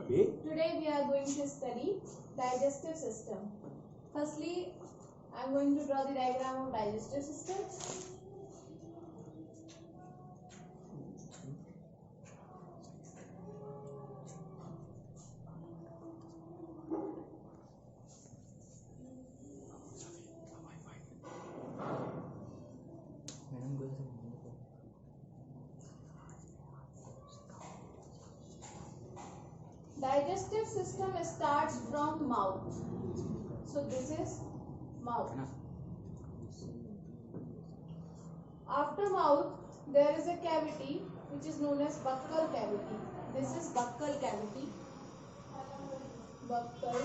Today we are going to study digestive system. Firstly, I am going to draw the diagram of digestive system. Digestive system starts from mouth. So this is mouth. After mouth, there is a cavity which is known as buccal cavity. This is buccal cavity. Buccal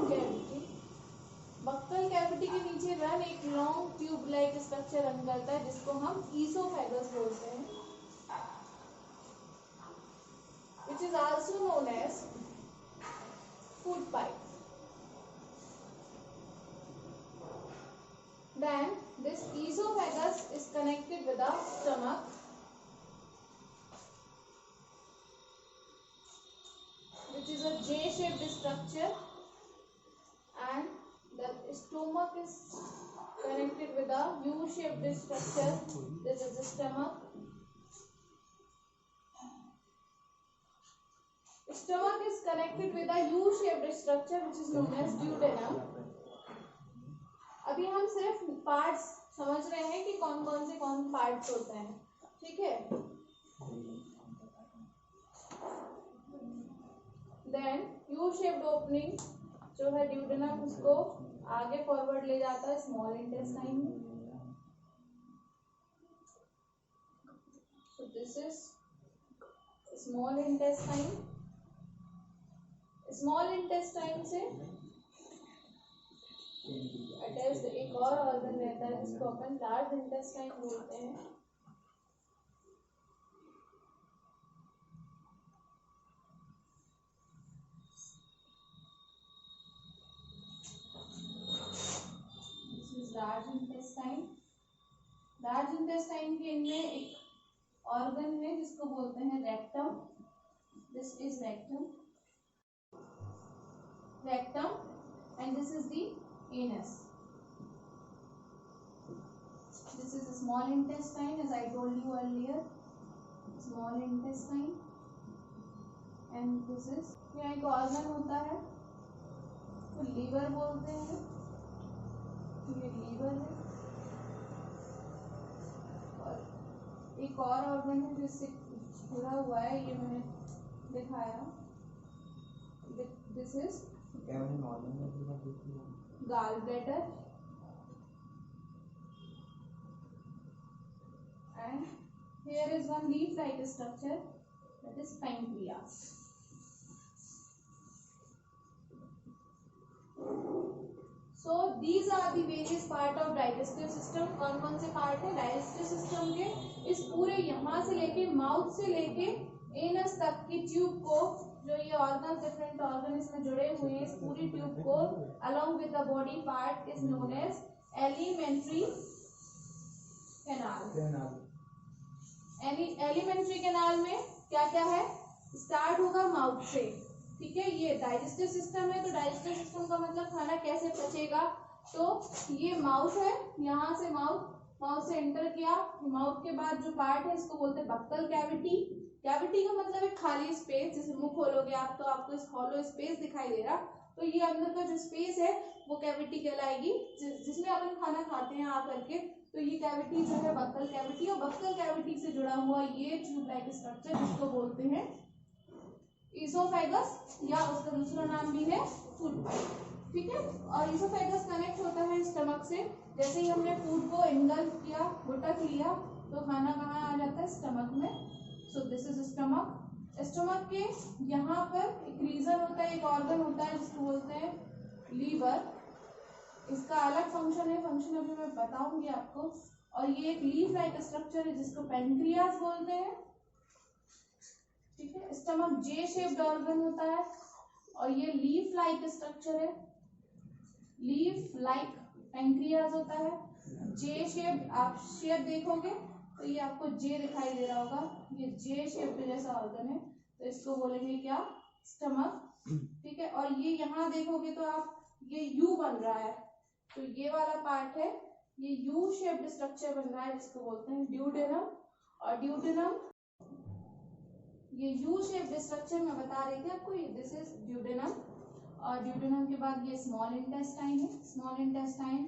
cavity. Buccal cavity के नीचे run एक long tube like structure run करता है जिसको हम oesophagus बोलते हैं, which is also known as food pipe. Then this esophagus is connected with the stomach, which is a J-shaped structure, and the stomach is connected with a U-shaped structure. This is the stomach. Stomach is connected with a U-shaped structure which is known as duodenum. अभी हम सिर्फ parts समझ रहे हैं कि कौन कौन parts होते हैं, ठीक है? Then U-shaped opening जो है duodenum, उसको आगे फॉरवर्ड ले जाता है स्मॉल इंटेस्टाइन में. So this is small intestine. Small intestine से अटैच्ड एक और ऑर्गन रहता है जिसको अपन लार्ज इंटेस्टाइन बोलते हैं. Large intestine. लार्ज इंटेस्टाइन के इनमें एक ऑर्गन है जिसको बोलते हैं rectum. This is rectum. Rectum and this is the anus. This is small intestine as I told you earlier. Small intestine and this is, यहाँ एक ऑर्गन होता है तो लीवर बोलते हैं. ये लीवर है और एक और ऑर्गन है जिससे जुड़ा हुआ है, ये मैंने दिखाया. This is gallbladder and here is one leaf like structure that is pancreas. So these are the various part of digestive system. कौन कौन से पार्ट है डाइजेस्टिव सिस्टम के? इस पूरे यहाँ से लेके माउथ से लेके एनस तक की ट्यूब को, जो ये ऑर्गन डिफरेंट ऑर्गन इसमें जुड़े हुए हैं, इस पूरी ट्यूब को along with the body part is known as alimentary canal. Alimentary canal में क्या क्या है? स्टार्ट होगा माउथ से, ठीक है? ये डाइजेस्टिव सिस्टम है, तो डाइजेस्टिव सिस्टम का मतलब खाना कैसे पचेगा. तो ये माउथ है, यहाँ से माउथ से एंटर किया. माउथ के बाद जो पार्ट है इसको बोलते हैं बक्कल कैविटी. कैविटी का मतलब है खाली स्पेस. जैसे मुंह खोलोगे आप तो आपको इस हॉलो स्पेस दिखाई दे रहा, तो ये अंदर का जो स्पेस है वो कैविटी कहलाएगी, जिसमें अपन खाना खाते हैं आकर के. तो ये कैविटी जो है बक्कल कैविटी, और बक्कल कैविटी से जुड़ा हुआ ये ट्यूब लाइक स्ट्रक्चर जिसको बोलते हैं ईसोफेगस, या उसका दूसरा नाम भी है फूड पाइप, ठीक है? और ईसोफेगस कनेक्ट होता है स्टमक से. जैसे ही हमने फूड को इंगल्फ किया, घुटक लिया, तो खाना कहाँ आ जाता है? स्टमक में. So this is stomach. Stomach के यहाँ पर एक रीजन होता है, एक ऑर्गन होता है जिसको बोलते हैं लीवर. इसका अलग फंक्शन है, फंक्शन अभी मैं बताऊंगी आपको. और ये एक लीफ लाइक स्ट्रक्चर है जिसको पैंक्रियास बोलते हैं, ठीक है? स्टमक जे शेप्ड ऑर्गन होता है और ये लीफ लाइक स्ट्रक्चर है. लीफ लाइक पैंक्रियास होता है. जे शेप्ड, आप शेप देखोगे तो ये आपको जे दिखाई दे रहा होगा, ये जे शेप्ड जैसा ऑर्गन है. तो इसको बोलेंगे क्या, स्टमक। ठीक है, और ये यहाँ देखोगे तो आप ये यू बन रहा है, तो ये वाला पार्ट है, ये यू शेप्ड स्ट्रक्चर बन रहा है जिसको बोलते हैं ड्यूडेनम। और ड्यूडेनम, ये यू शेप्ड स्ट्रक्चर मैं बता रही थी आपको, दिस इज ड्यूडेनम। और ड्यूडेनम के बाद ये स्मॉल इंटेस्टाइन है, स्मॉल इंटेस्टाइन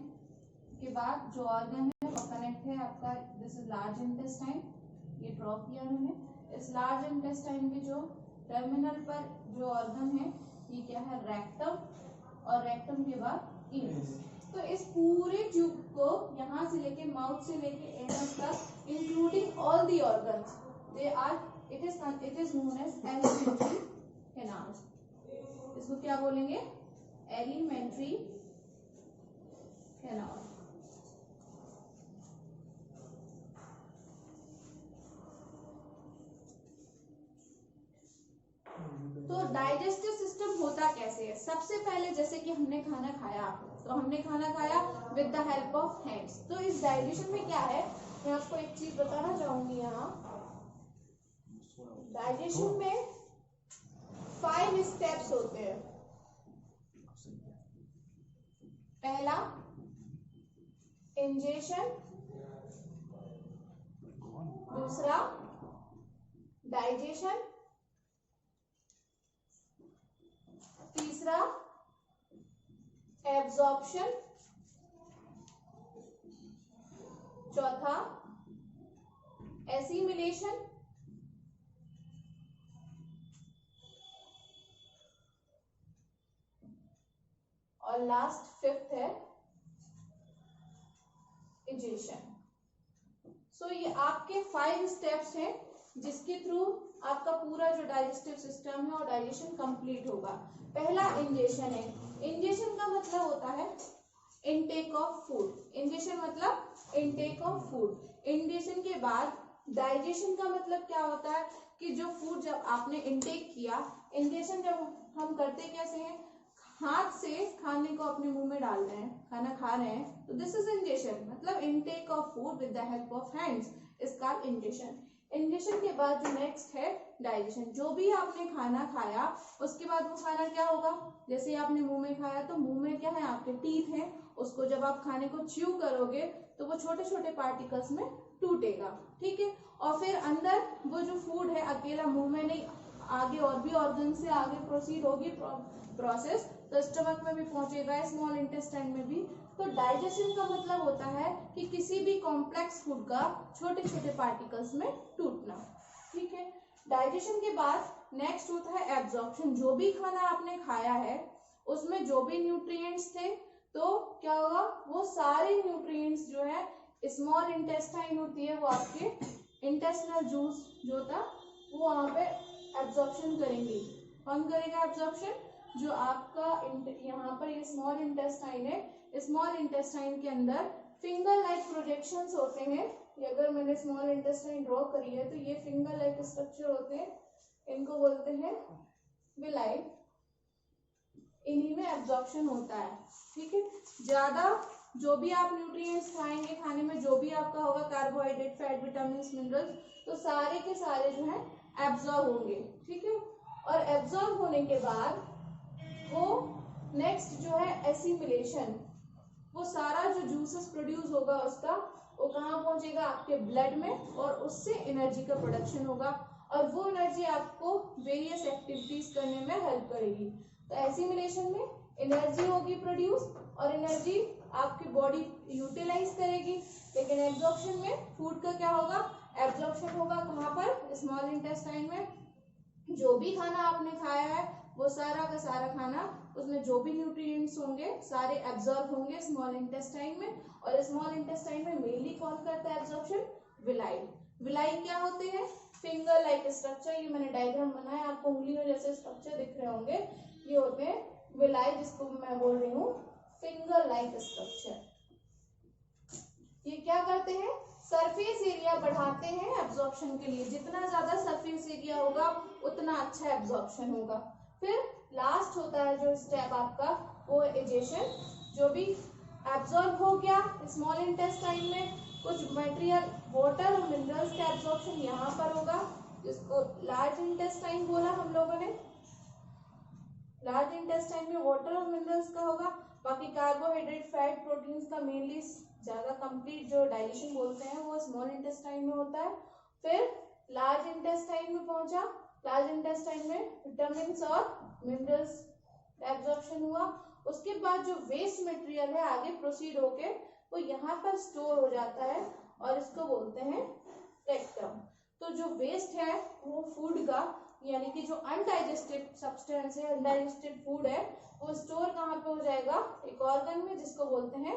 के बाद जो ऑर्गन है वो कनेक्ट है आपका, दिस इज लार्ज इंटेस्टाइन, ये ड्रॉ किया मैंने। इस लार्ज इंटेस्टाइन के जो टर्मिनल पर जो ऑर्गन है ये क्या है, रेक्टम, और रेक्टम के बाद इनस। तो इस पूरे ट्यूब को यहाँ से लेके माउथ से लेके एनस तक including all the organs, they are, it is known as alimentary canal. इसको क्या बोलेंगे, एलिमेंट्री कैनाल। तो डाइजेस्टिव सिस्टम होता कैसे है, सबसे पहले जैसे कि हमने खाना खाया, तो हमने खाना खाया with the help of hands. तो इस डाइजेशन में क्या है, मैं आपको एक चीज बताना चाहूंगी यहाँ, डाइजेशन में 5 स्टेप्स होते हैं। पहला इंजेशन, दूसरा डाइजेशन, तीसरा एब्जॉर्प्शन, चौथा एसिमिलेशन, और लास्ट 5th है इजेशन। सो ये आपके 5 स्टेप्स हैं जिसके थ्रू आपका पूरा जो डाइजेस्टिव सिस्टम है और डाइजेशन कंप्लीट होगा। पहला इंजेशन है, इंजेशन का मतलब होता है इनटेक ऑफ फूड, इंजेशन मतलब इनटेक ऑफ फूड। इंजेशन के बाद डाइजेशन का मतलब क्या होता है कि जो फूड जब आपने इनटेक किया, इंजेशन जब हम करते कैसे हैं, हाथ से खाने को अपने मुंह में डाल रहे हैं, खाना खा रहे हैं, तो दिस इज इंजेशन, मतलब intake of food with the help of hands is called ingestion. Ingestion के बाद जो नेक्स्ट है डाइजेशन, जो भी आपने खाना खाया उसके बाद वो खाना क्या होगा, जैसे आपने मुंह में खाया तो मुंह में क्या है, आपके टीथ हैं, उसको जब आप खाने को च्यू करोगे तो वो छोटे छोटे पार्टिकल्स में टूटेगा। ठीक है, और फिर अंदर वो जो फूड है अकेला मुंह में नहीं, आगे और भी ऑर्गन से आगे प्रोसीड होगी प्रोसेस, तो स्टमक में भी पहुंचेगा, स्मॉल इंटेस्टाइन में भी। तो डाइजेशन का मतलब होता है कि किसी भी कॉम्प्लेक्स फूड का छोटे छोटे पार्टिकल्स में टूटना। ठीक है, डाइजेशन के बाद नेक्स्ट होता है एब्जॉर्प्शन। जो भी खाना आपने खाया है उसमें जो भी न्यूट्रिएंट्स थे, तो क्या होगा, वो सारे न्यूट्रिएंट्स जो है स्मॉल इंटेस्टाइन होती है, वो आपके इंटेस्टिनल जूस जो था वो वहां पे एब्जॉर्प्शन करेंगी। कौन करेगा एब्जॉर्प्शन, जो आपका यहाँ पर ये स्मॉल इंटेस्टाइन है, स्मॉल इंटेस्टाइन के अंदर फिंगर लाइक प्रोजेक्शंस होते हैं। ये अगर मैंने स्मॉल इंटेस्टाइन ड्रॉ करी है तो ये फिंगर लाइक स्ट्रक्चर होते हैं, इनको बोलते हैं विलाई, इन्हीं में एब्जॉर्प्शन होता है। ठीक है, ज्यादा जो भी आप न्यूट्रिएंट्स खाएंगे, खाने में जो भी आपका होगा, कार्बोहाइड्रेट, फैट, विटामिन, मिनरल्स, तो सारे के सारे जो है एब्जॉर्ब होंगे। ठीक है, और एब्जॉर्ब होने के बाद वो नेक्स्ट जो है एसिमिलेशन, वो सारा जो जूसेस प्रोड्यूस होगा उसका वो कहाँ पहुंचेगा, आपके ब्लड में, और उससे एनर्जी का प्रोडक्शन होगा, और वो एनर्जी आपको वेरियस एक्टिविटीज करने में हेल्प करेगी। तो एसिमिलेशन में एनर्जी होगी प्रोड्यूस, और एनर्जी आपकी बॉडी यूटिलाइज करेगी। लेकिन एब्जॉर्प्शन में फूड का क्या होगा, एब्जॉर्प्शन होगा कहाँ पर, स्मॉल इंटेस्टाइन में। जो भी खाना आपने खाया है वो सारा का सारा खाना, उसमें जो भी न्यूट्रिएंट्स होंगे सारे एब्जॉर्ब होंगे स्मॉल इंटेस्टाइन में। और स्मॉल इंटेस्टाइन में मेनली कौन करता है एब्जॉर्प्शन, विलाई। विलाई क्या होते हैं, फिंगर लाइक स्ट्रक्चर, ये मैंने डायग्राम बनाया, आपको उंगलियों जैसे स्ट्रक्चर दिख रहे होंगे, ये होते हैं विलाई, जिसको मैं बोल रही हूँ फिंगर लाइक स्ट्रक्चर। ये क्या करते हैं, सरफेस एरिया बढ़ाते हैं एब्जॉर्प्शन के लिए, जितना ज्यादा सरफेस एरिया होगा उतना अच्छा एब्जॉर्प्शन होगा। फिर लास्ट होता है जो स्टेप आपका, वो इजेशन। जो भी एब्जॉर्ब हो गया स्मॉल इंटेस्टाइन में, कुछ मटेरियल, वाटर और मिनरल्स का एब्जॉर्प्शन यहाँ पर होगा, जिसको लार्ज इंटेस्टाइन बोला हम लोगों ने। लार्ज इंटेस्टाइन में वाटर और मिनरल्स का होगा, बाकी कार्बोहाइड्रेट, फैट, प्रोटीन्स का मेनली ज्यादा कंप्लीट जो डाइजेशन बोलते हैं वो स्मॉल इंटेस्टाइन में होता है। फिर लार्ज इंटेस्टाइन में पहुंचा, लार्ज इंटेस्टाइन में विटामिन्स और मिनरल्स एब्जॉर्प्शन हुआ। उसके बाद जो वेस्ट मटेरियल है आगे प्रोसीड होके वो यहाँ पर स्टोर हो जाता है और इसको बोलते हैं रेक्टम। तो जो वेस्ट है वो फूड का, यानी कि जो अनडाइजेस्टेड सब्सटेंस है, अनडाइजेस्टेड फूड है, वो स्टोर कहाँ पे हो जाएगा, एक ऑर्गन में जिसको बोलते हैं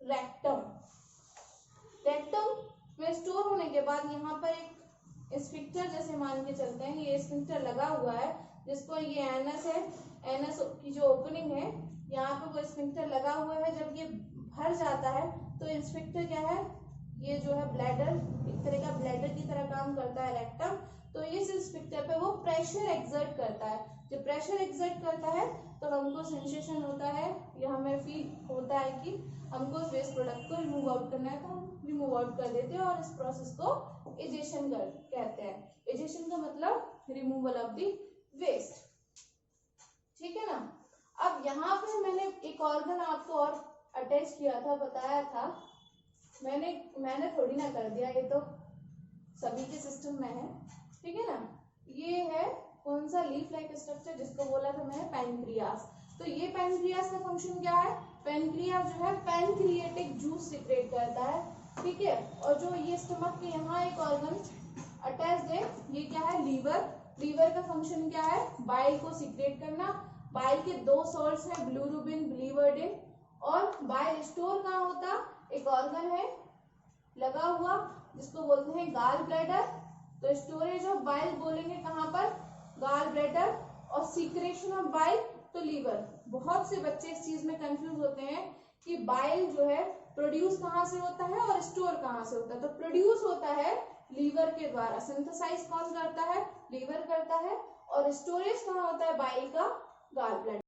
रेक्टम। रेक्टम में स्टोर होने के बाद यहाँ पर एक स्फिंक्टर जैसे मान के चलते हैं, ये स्फिंक्टर लगा हुआ है जिसको, ये एनस है, एनस की जो ओपनिंग है यहाँ पे वो स्फिंक्टर लगा हुआ है। जब ये भर जाता है तो स्फिंक्टर क्या है, ये जो है ब्लैडर, एक तरह का ब्लैडर की तरह काम करता है रेक्टम। तो इस स्फिंक्टर पे वो प्रेशर एक्सर्ट करता है। जब प्रेशर एक्सर्ट करता है तो हमको सेंसेशन होता है या हमें फील होता है कि हमको उस वेस्ट प्रोडक्ट को रिमूव आउट करना है, तो हम रिमूव आउट कर देते हैं और इस प्रोसेस को एजेशन कहते हैं। एजेशन का मतलब रिमूवल ऑफ द वेस्ट, ठीक है ना। अब यहाँ पे मैंने एक ऑर्गन आपको और अटैच किया था, बताया था, मैंने थोड़ी ना कर दिया, ये तो सभी के सिस्टम में है, ठीक है ना। ये है कौन सा, लीफ लाइक स्ट्रक्चर, जिसको बोला था मैंने पैनक्रियास। तो ये पैनक्रियास का फंक्शन क्या है, पैनक्रियास जो है पैनक्रिएटिक जूस सीक्रेट करता है, ठीक है। और जो ये स्टमक के यहाँ एक ऑर्गन अटैच्ड है, ये क्या है, लीवर। लीवर का फंक्शन क्या है, बाइल को सीक्रेट करना। बाइल के दो सोर्स है, बिलिरुबिन, बिलिवर्डिन। और बाइल स्टोर कहाँ होता, एक ऑर्गन है लगा हुआ जिसको बोलते हैं गाल ब्लैडर। तो स्टोरेज ऑफ बाइल बोलेंगे कहाँ पर, गाल ब्लैडर। और सीक्रेशन ऑफ बाइल तो लीवर। बहुत से बच्चे इस चीज में कंफ्यूज होते हैं कि बाइल जो है प्रोड्यूस कहाँ से होता है और स्टोर कहाँ से होता है। तो प्रोड्यूस होता है लीवर के द्वारा, सिंथेसाइज कौन करता है, लीवर करता है। और स्टोरेज कहाँ होता है बाइल का, गाल ब्लैडर।